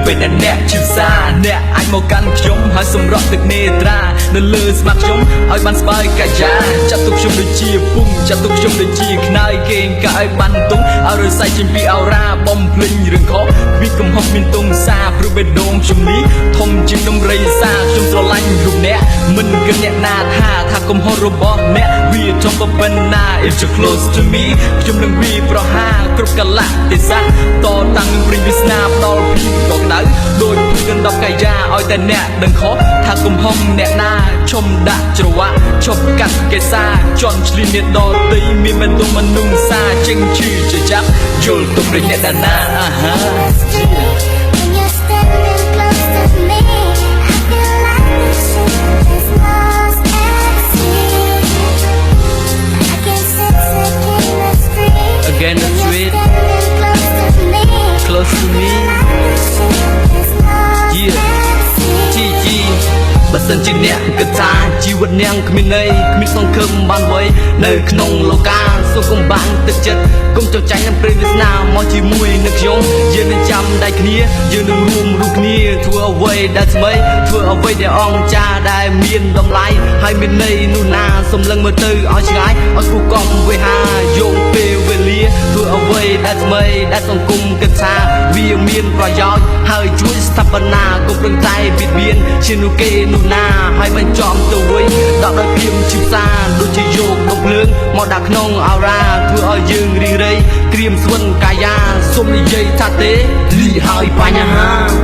ពេលដែលអ្នកជឿសាអ្នកអាចមកកាន់ខ្ញុំហើយសម្រក់ទឹកនេត្រានៅលើស្មាត់ខ្ញុំឲ្យបានស្បើយកាយាចាត់ទុកខ្ញុំដូចជាពុំចាត់ទុកខ្ញុំដូចជាខ្នើយគេងកាឲ្យបានទុំឲ្យរស័យជាពីអោរ៉ាបំភ្លេញរឿងខុសពីកំហុសមានទុំសាព្រោះបេះដូងខ្ញុំនេះធំជាងដំរីសាខ្ញុំស្រឡាញ់រូបអ្នកមិនគិតអ្នកណាថាកំហុសរបស់អ្នកវាចំប៉ុណ្ណា If you're close to me ខ្ញុំនឹងវាប្រហាគ្រប់កលៈទេសៈតតាំងនឹងព្រិញវាស្នាផ្ដល់ពីកក្ដៅដូចព្រឿន10កាយាឲ្យតែអ្នកដឹងខុសថាកំហុសអ្នកណាឈុំដាក់ច្រវាក់ឈប់កាត់កេសាជន់ឆ្លៀនអ្នកដតីមានមិនទុំមនុស្សសាចេញឈឺជាចាប់យល់ទុំដូចអ្នកដាណាអាហា Again the street close to me yeah GG បើសិនជាអ្នកគិតថាជីវិតនាងគ្មានន័យគ្មានសង្ឃឹមបានអ្វីនៅក្នុងលោកាសុខកុំបាំងទឹកចិត្តកុំចោចចាញ់នឹងព្រៃវាសនាមកជាមួយនឹងខ្ញុំយើងនឹងចាំដៃគ្នាយើងនឹងរួមរូបគ្នាធ្វើអ្វីដែលថ្មីធ្វើអ្វីដែលអង្ចាដែលមានតម្លៃហើយមានន័យនោះណាសម្លឹងមើលទៅឲ្យឆ្ងាយឲ្យគូកង់វេហាយោងពេលវេលាធ្វើអ្វីដែលថ្មីដែលសង្គមគិតថាវាមានប្រយោជន៍ហើយជួយស្ថាបនាកុំប្រឹងតែបៀតបៀនជានោះគេនោះណាហើយបញ្ចំទៅវិញដល់ដោយភាពជីវសាដូចជាយកដុំភ្លើងមកដាក់ក្នុងអោរ៉ាធ្វើឲ្យយើងរីងរៃក្រៀមស្វិនកាយាសុំនិយាយថាទេលីហើយបញ្ហា